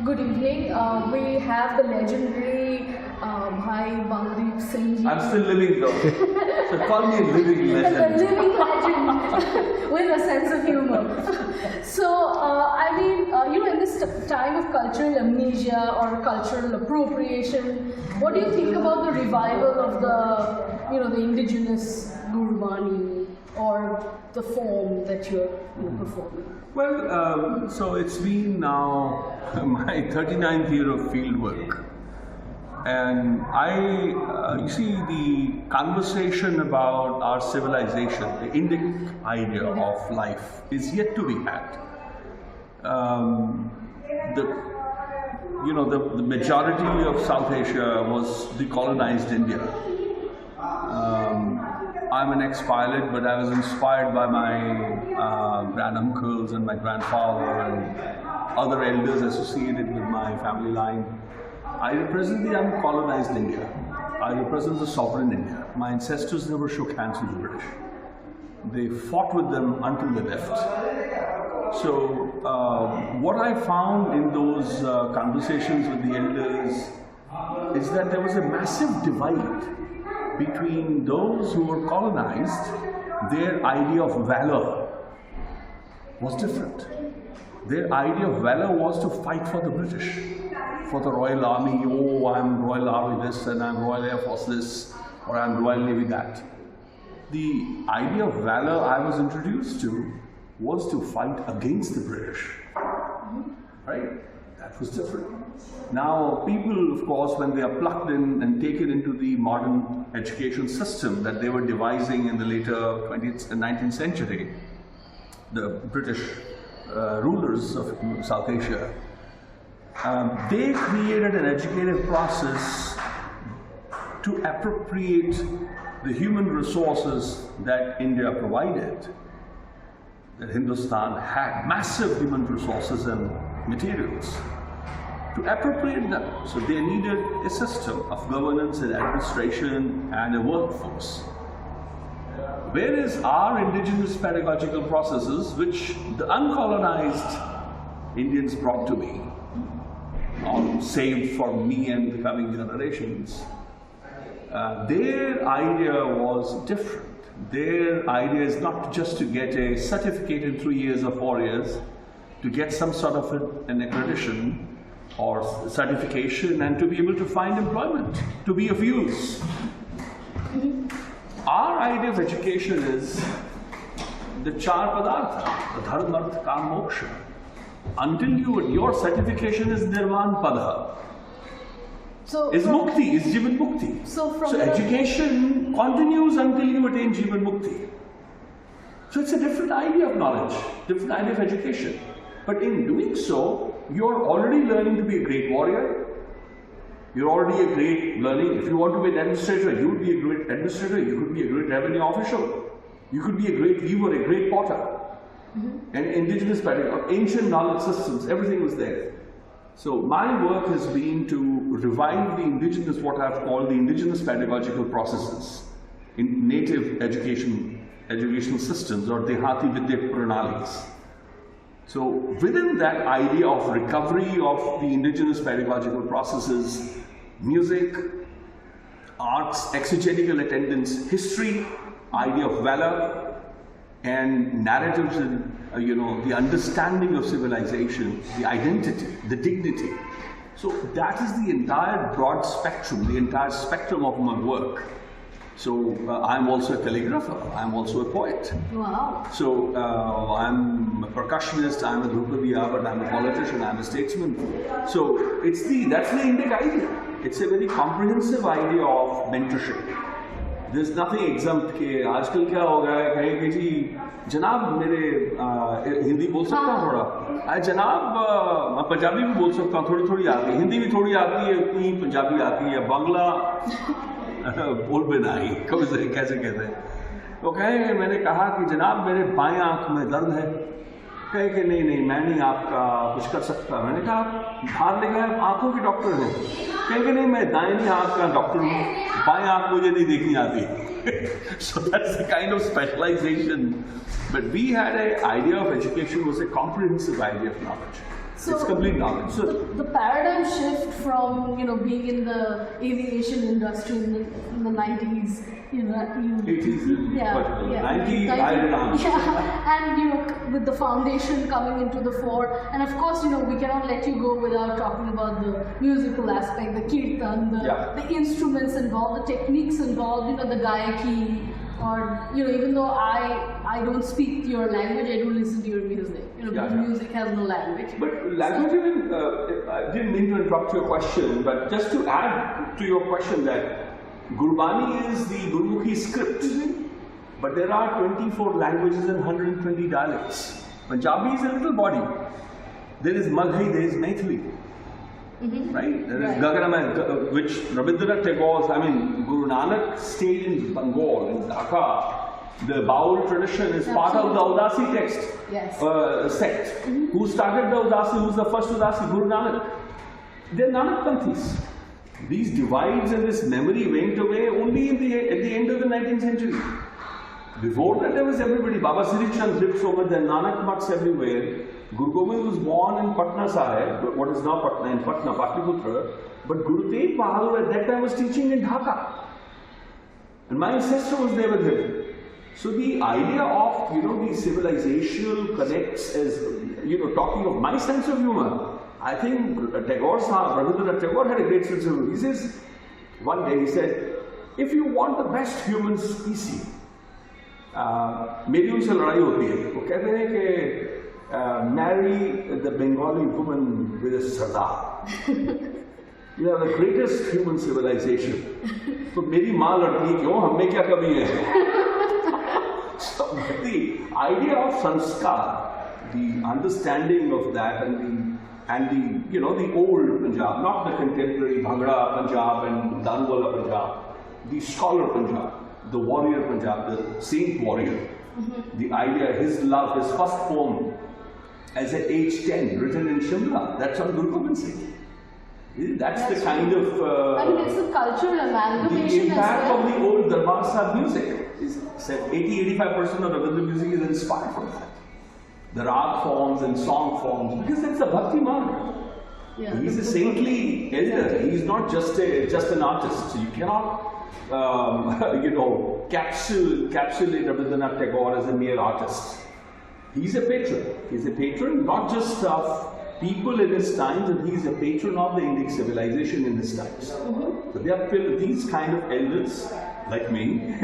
Good evening. We have the legendary Bhai Baldeep Singh. I'm still living though. So call me a living legend. A living legend with a sense of humor. So, in this time of cultural amnesia or cultural appropriation, what do you think about the revival of the indigenous Gurbani or the form that you're performing? Well, so it's been now my 39th year of field work. And you see, the conversation about our civilization, the Indic idea of life, is yet to be had. The majority of South Asia was decolonized India. I'm an ex-pilot, but I was inspired by my granduncles and my grandfather and other elders associated with my family line. I represent the uncolonized India. I represent the sovereign India. My ancestors never shook hands with the British. They fought with them until they left. So what I found in those conversations with the elders is that there was a massive divide between those who were colonized. Their idea of valor was different. Their idea of valor was to fight for the British, for the Royal Army. Oh, I'm Royal Army this, and I'm Royal Air Force this, or I'm Royal Navy that. The idea of valor I was introduced to was to fight against the British, right? That was different. Now, people, of course, when they are plugged in and taken into the modern education system that they were devising in the later 20th and 19th century, the British rulers of South Asia, they created an educative process to appropriate the human resources that India provided, that Hindustan had massive human resources and materials, to appropriate them. So they needed a system of governance and administration and a workforce. Whereas our indigenous pedagogical processes, which the uncolonized Indians brought to me, or saved for me and the coming generations, their idea was different. Their idea is not just to get a certificate in 3 years or 4 years, to get some sort of an accreditation or certification and to be able to find employment, to be of use. Our idea of education is the char padartha, the dharma, artha, kam, moksha. Until your certification is nirvan pada, is mukti, is jivan mukti. So education continues until you attain jivan mukti. So it's a different idea of knowledge, different idea of education. But in doing so, you're already learning to be a great warrior. You're already a great learning. If you want to be an administrator, you would be a great administrator. You could be a great revenue official. You could be a great weaver, a great potter. And indigenous pedagogy, ancient knowledge systems, everything was there. So my work has been to revive the indigenous, what I've called the indigenous pedagogical processes in native educational systems, or Dehati Vidya Pranalis. So within that idea of recovery of the indigenous pedagogical processes, music, arts, exegetical attendance, history, idea of valor, and narratives, and the understanding of civilization, the identity, the dignity. So that is the entire broad spectrum, the entire spectrum of my work. So I'm also a calligrapher, I'm also a poet. Wow. So I'm a percussionist, I'm a Dhrupadi Rabab, I'm a politician, I'm a statesman. So that's the Indic idea. It's a very comprehensive idea of mentorship. There's nothing exempt कि आजकल क्या हो गया है कहीं कि जी जनाब मेरे हिंदी बोल सकता हूँ थोड़ा जनाब मैं पंजाबी भी बोल सकता हूँ थोड़ी थोड़ी आती है हिंदी भी थोड़ी आती है उतनी पंजाबी आती है बांग्ला बोल भी नहीं कैसे कहते हैं तो कहे मैंने कहा कि जनाब मेरे बाएं आंख में दर्द है कहे कि नहीं मैं नहीं आपका कुछ कर सकता मैंने कहा बाहर ले गए आंखों के डॉक्टर हैं कहे कि नहीं मैं दाहिनी आंख का डॉक्टर हूँ बाएं आंख मुझे नहीं देखनी आती so that's the kind of specialization but we had an idea of education was a comprehensive idea of knowledge So it's complete knowledge. So the paradigm shift from being in the aviation industry in the 90s, 80s, yeah, 90s, and with the foundation coming into the fore, and of course we cannot let you go without talking about the musical aspect, the kirtan, the instruments involved, the techniques involved, the gayaki. Or even though I don't speak your language, I do listen to your music. Because music has no language. But language, even I didn't mean to interrupt your question, but just to add to your question that Gurbani is the Gurmukhi script, but there are 24 languages and 120 dialects. Punjabi is a little body. There is Maghai, there is Maithili. Right? There is Gaganamay, which Rabindranath Tagore's, Guru Nanak stayed in Bengal, in Dhaka. The Baul tradition is part of the Udasi text, sect. Who started the Udasi? Who was the first Udasi? Guru Nanak. They are Nanakpanthis. These divides and this memory went away only at the end of the 19th century. Before that, there was everybody. Baba Sri Chand lived so much, there are Nanak mats everywhere. Guru Gobind was born in Patna Sahib, what is now Patna, in Patna, Patliputra. But Guru Tegh Bahadur at that time was teaching in Dhaka. And my ancestor was there with him. So the idea of, the civilizational connects as, talking of my sense of humor, I think Rabindranath Tagore had a great sense of humor. He says, one day he said, if you want the best human species, मेरी उनसे लड़ाई होती है वो कहते हैं कि marry the Bengali woman with a sardar. You are the greatest human civilization. तो मेरी माँ लड़ती है क्यों हमें क्या कमी है? So the idea of sanskar, the understanding of that, and the old Punjab, not the contemporary Bhangra Punjab and Danwala Punjab, the scholar Punjab, the warrior Punjab, the saint warrior. The idea, his love, his first poem as at age 10, written in Shimla, that's on Guru Gobind Singh. That's the kind of it's a cultural amalgamation. The impact of the old Darbar Sahib music is 80-85% of Rabindra music is inspired from that. The rag forms and song forms, because that's the bhakti marg. Yeah, he's a saintly elder. He's not just an artist. You cannot encapsulate Rabindranath Tagore as a mere artist. He's a patron. He's a patron not just of people in his times, but he's a patron of the Indic civilization in his times. So they are these kind of elders, like me,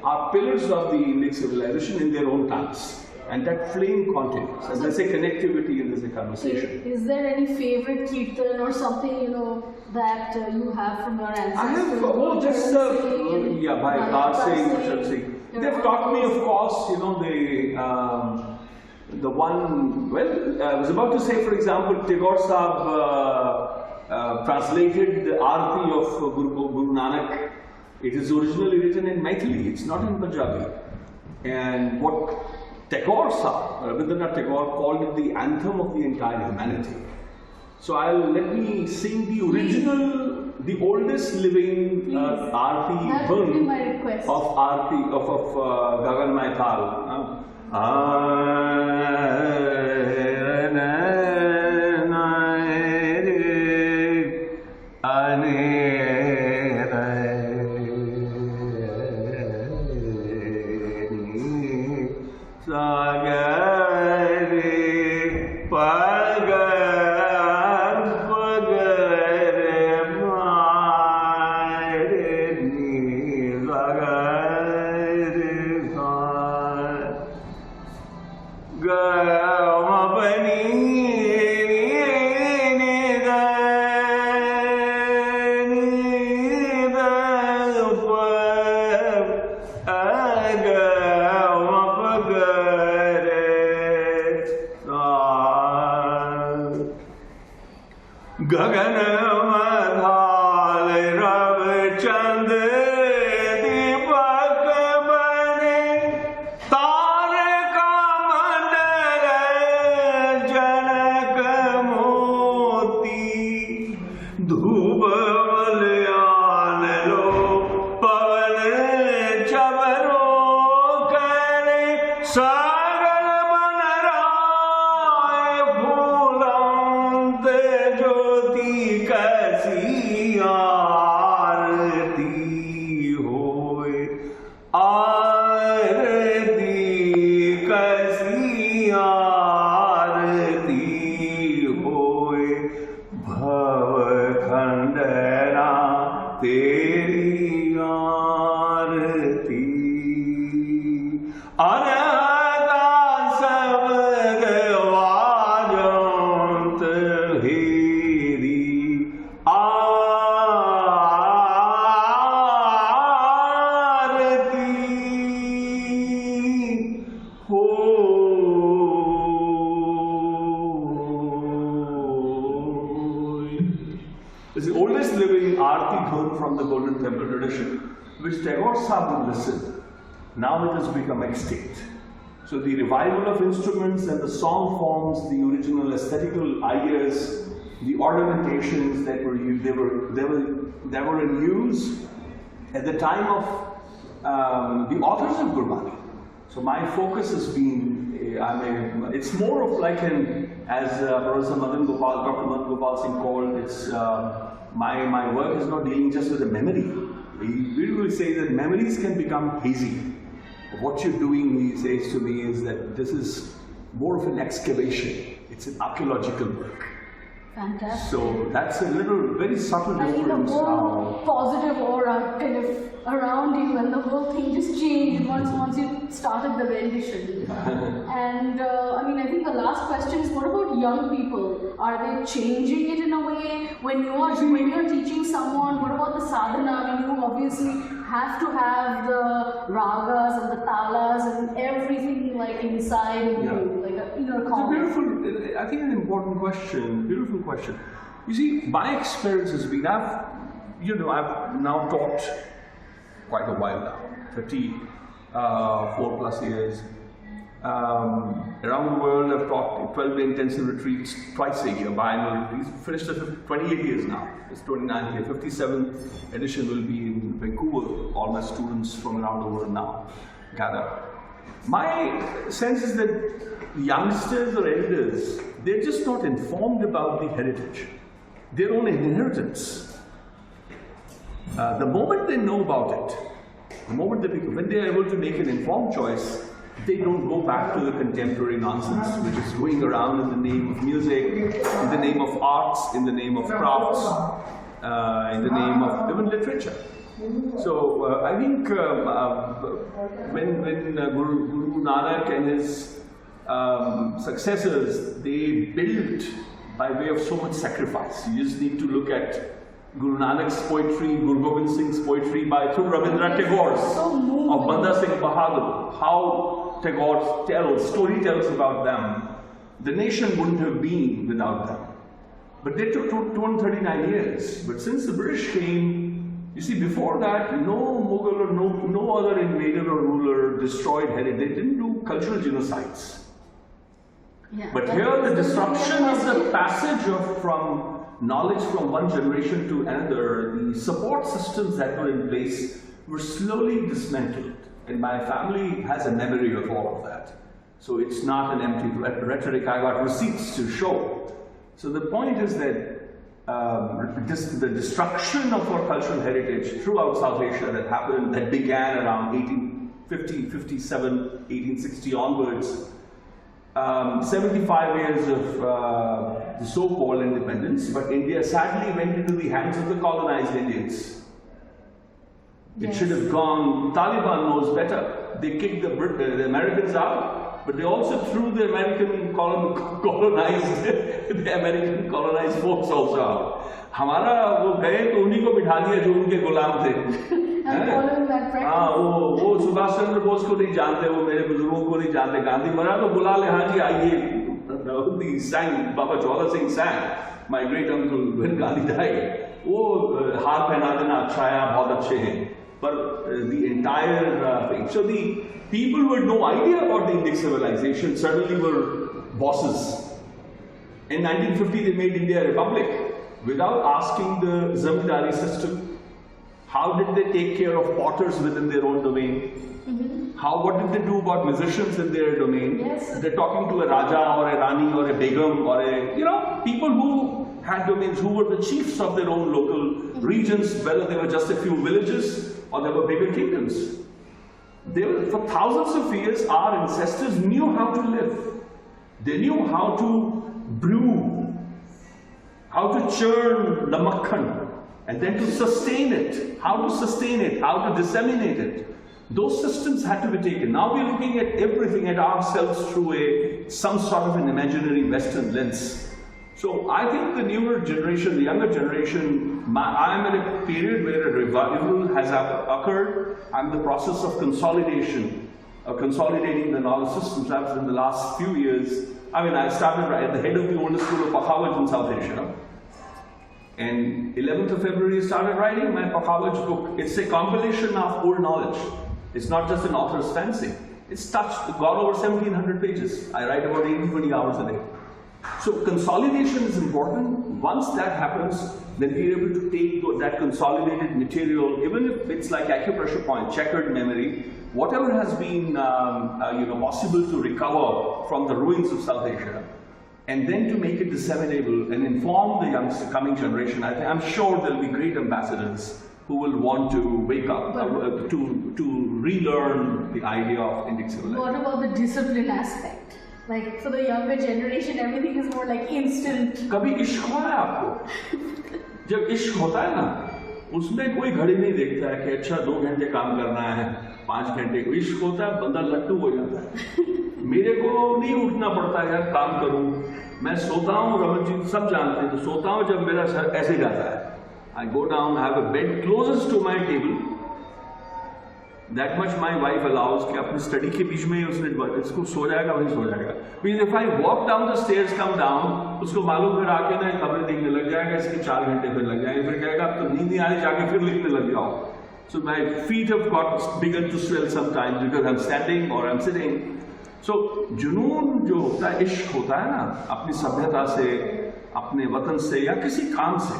are pillars of the Indic civilization in their own times. And that flame continues. And there's a connectivity and there's a conversation. Is there any favorite kirtan or something, that you have from your ancestors? I have, Bhai Baldeep Singh. They've taught me, of course, the one, I was about to say, for example, Tagore Sahib translated the Aarti of Guru Nanak. It is originally written in Maithili, it's not in Punjabi. And what Tagore Sahib, Rabindranath Tagore, called it the anthem of the entire humanity. So let me sing the original, the oldest living Aarti hymn of Gagan Maithal. Sagal banaraye phulam भव खंडना तेरी आरती अनहता सब गवाजंत हेरी आरती हो It's the oldest living Aarti Dhun from the Golden Temple tradition, which Tagore Sahib would listen. Now it has become extinct. So the revival of instruments and the song forms, the original aesthetical ideas, the ornamentations that were used, they were in use at the time of the authors of Gurbani. So my focus has been, it's more of like as Professor Dr. Madan Gopal Singh called, it's my work is not dealing just with the memory. We usually say that memories can become hazy. What you're doing, he says to me, is that this is more of an excavation. It's an archaeological work. Fantastic. So that's a little, very subtle I mean, difference. the whole positive aura kind of around you, and the whole thing just changed once you started the rendition. And I mean, I think the last question is, what about young people? Are they changing it in a way? When you're teaching someone, what about the sadhana? I mean, you obviously have to have the ragas and the talas and everything like inside of you, like an inner calm. It's a beautiful, I think an important question, beautiful question. You see, my experience has been, I've now taught quite a while now, 34 plus years. Around the world, I've taught 12 intensive retreats twice a year, biannual retreats. Finished 28 years now. It's 29th year. 57th edition will be in Vancouver. All my students from around the world now gather. My sense is that youngsters or elders, they're just not informed about the heritage, their own inheritance. The moment they know about it, when they are able to make an informed choice, they don't go back to the contemporary nonsense which is going around in the name of music, in the name of arts, in the name of crafts, in the name of even literature. So I think when Guru Nanak and his successors, they built by way of so much sacrifice. You just need to look at Guru Nanak's poetry, Guru Gobind Singh's poetry through Rabindranath Tagore's of Banda Singh Bahadur, how Tagore story tells about them. The nation wouldn't have been without them. But they took 239 years. But since the British came, you see, before that, no Mughal or no other invader or ruler destroyed heritage. They didn't do cultural genocides. Yeah, but here, the disruption of the passage from knowledge from one generation to another, the support systems that were in place were slowly dismantled. And my family has a memory of all of that. So it's not an empty rhetoric. I got receipts to show. So the point is that the destruction of our cultural heritage throughout South Asia that began around 1850, 57, 1860 onwards, 75 years of the so-called independence, but India sadly went into the hands of the colonized Indians. It should have gone, Taliban knows better. They kicked the Americans out, but they also threw the American colonized folks also out. हमारा वो गए तो उन्हीं को बिठा दिया जो उनके गुलाम थे. हाँ, वो सुभाष चंद्र बोस को नहीं जानते, वो मेरे बुजुर्गों को नहीं जानते. गांधी मरा तो बुला ले, हाँ जी आइए. He sang, Baba Jwala Singh sang, my great uncle when Gandhi died. वो हार पहना देना अच्छा है, आप बहुत अच्छे हैं. But the entire thing. So the people who had no idea about the Indic civilization suddenly were bosses. In 1950, they made India a republic without asking the zamindari system. How did they take care of potters within their own domain? What did they do about musicians in their domain? Yes. They're talking to a Raja or a Rani or a Begum or people who had domains, who were the chiefs of their own local regions, whether they were just a few villages or they were bigger kingdoms. For thousands of years, our ancestors knew how to live. They knew how to brew how to churn the makhan, and then to sustain it, how to disseminate it. Those systems had to be taken. Now we're looking at everything, at ourselves through some sort of an imaginary Western lens. So I think the newer generation, the younger generation, I'm in a period where a revival has occurred. I'm in the process of consolidation, consolidating the knowledge systems. I've in the last few years. I mean, I started at the head of the oldest school of Pakhawaj in South Asia. And 11th of February, I started writing my Pakhawaj book. It's a compilation of old knowledge. It's not just an author's fancy. It's gone over 1,700 pages. I write about 80-20 hours a day. So consolidation is important. Once that happens, then we're able to take that consolidated material, even if it's like acupressure point, checkered memory, whatever has been possible to recover from the ruins of South Asia, and then to make it disseminable and inform the coming generation. I'm sure there'll be great ambassadors who will want to wake up, to relearn the idea of Indic civilization. What about the discipline aspect? Like for the younger generation, everything is more like instant. कभी इश्क हुआ है आपको? जब इश्क होता है ना, उसमें कोई घड़ी नहीं देखता है कि अच्छा 2 घंटे काम करना है, 5 घंटे को इश्क होता है, बंदा लट्टू हो जाता है। मेरे को नहीं उठना पड़ता यार काम करूं, मैं सोता हूँ, रमन जी सब जानते हैं, तो सोता हूँ जब मेरा सर ऐसे जाता है। I go down, I have a bed closest to my table. That much my wife allows कि अपनी स्टडी के बीच में उसने इसको सो जाएगा, वही सो जाएगा। Because if I walk down the stairs, come down, उसको मालूम फिर आके ना खबरें देखने लग जाएगा, इसके 4 घंटे फिर लग जाएंगे, फिर कहेगा अब तो नींद नहीं आ रही, जाके फिर लिखने लग जाओ। So my feet have begun to swell sometimes because I'm standing or I'm sitting. So जुनून जो होता है, इश्क होता है ना, अपनी सभ्यता से, अपने वतन से या किसी काम से,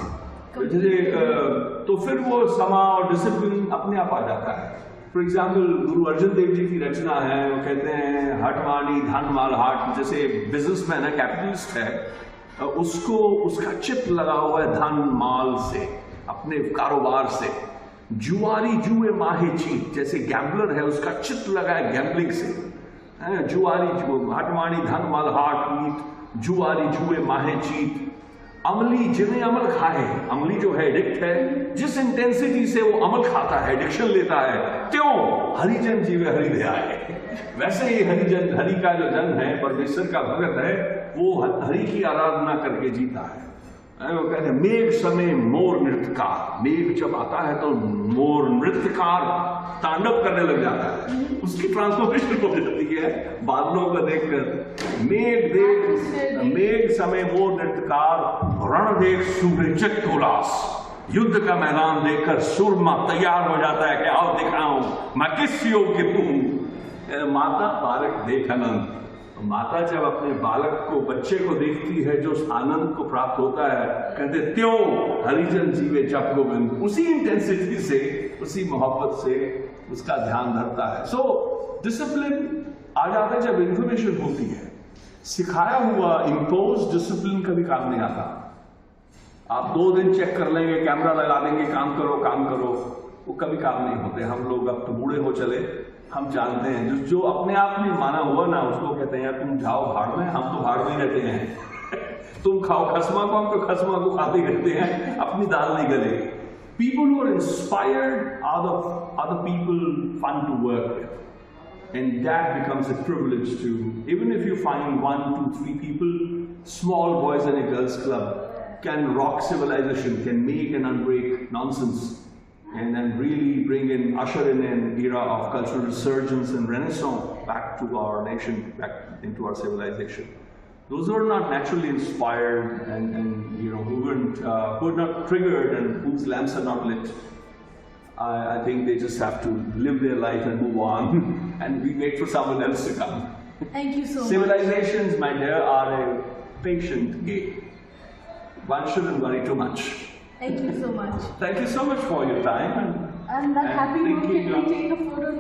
तो फिर वो समा और डिसिप्लिन अपने आप आ जाता है। फॉर एग्जाम्पल गुरु अर्जुन देव जी की रचना है, वो कहते हैं हटवानी धन माल हाट, जैसे बिजनेसमैन है, कैपिटलिस्ट है, उसको उसका चिप लगा हुआ है धन माल से, अपने कारोबार से। जुआरी जुए माहे चीत, जैसे गैम्बलर है, उसका चिप लगा है गैम्बलिंग से। जुआरी हटवानी धन माल हाट मीत, जुआरी जुए माहे चीत, अमली जिन्हें अमल खाए, अमली जो है एडिक्ट है, जिस इंटेंसिटी से वो अमल खाता है, एडिक्शन लेता है, त्यों हरिजन जीवे हरि दयाए। वैसे ही हरिजन, हरि का जो जन है, परमेश्वर का भगत है, वो हरि की आराधना करके जीता है। वो कहते हैं मेघ समय मोर नृत्यकार, मेघ जब आता है तो मोर नृत्यकार तांडव करने लग जाता है, उसकी ट्रांसफॉर्मेशन हो जाती है बादलों को देखकर। मेघ समय मोर नृत्यकार, रण देख सुवृचित उल्लास, युद्ध का मैदान देखकर सुरमा तैयार हो जाता है कि आओ दिखाऊं मैं किस योग की हूं। माता बालक देख आनंद, माता जब अपने बालक को, बच्चे को देखती है, जो आनंद को प्राप्त होता है, कहते त्यों हरिजन जीवे जप गोविंद, उसी इंटेंसिटी से, उसी मोहब्बत से उसका ध्यान धरता है। सो डिसिप्लिन आ जाता है जब इंफॉर्मेशन होती है। सिखाया हुआ इम्पोज डिसिप्लिन कभी काम नहीं आता। आप 2 दिन चेक कर लेंगे, कैमरा लगा देंगे, काम करो, वो कभी काम नहीं होते। हम लोग अब तो बूढ़े हो चले, हम जानते हैं जो अपने आप में माना हुआ ना, उसको कहते हैं यार तुम जाओ भाड़ में, हम तो भाड़ में रहते हैं। तुम खाओ खसमा को, हम तो खसमा को खाते रहते हैं, अपनी दाल नहीं गलेगी। People who are inspired are the people fun to work with. And that becomes a privilege to, even if you find 1, 2, 3 people, small boys and a girls club can rock civilization, can make and unbreak nonsense, and then really usher in an era of cultural resurgence and renaissance back to our nation, back into our civilization. Those who are not naturally inspired and who are not triggered and whose lamps are not lit, I think they just have to live their life and move on, and we wait for someone else to come. Thank you so much. Civilizations, my dear, are a patient game. One shouldn't worry too much. Thank you so much. Thank you so much for your time. I'm not happy to take a photo.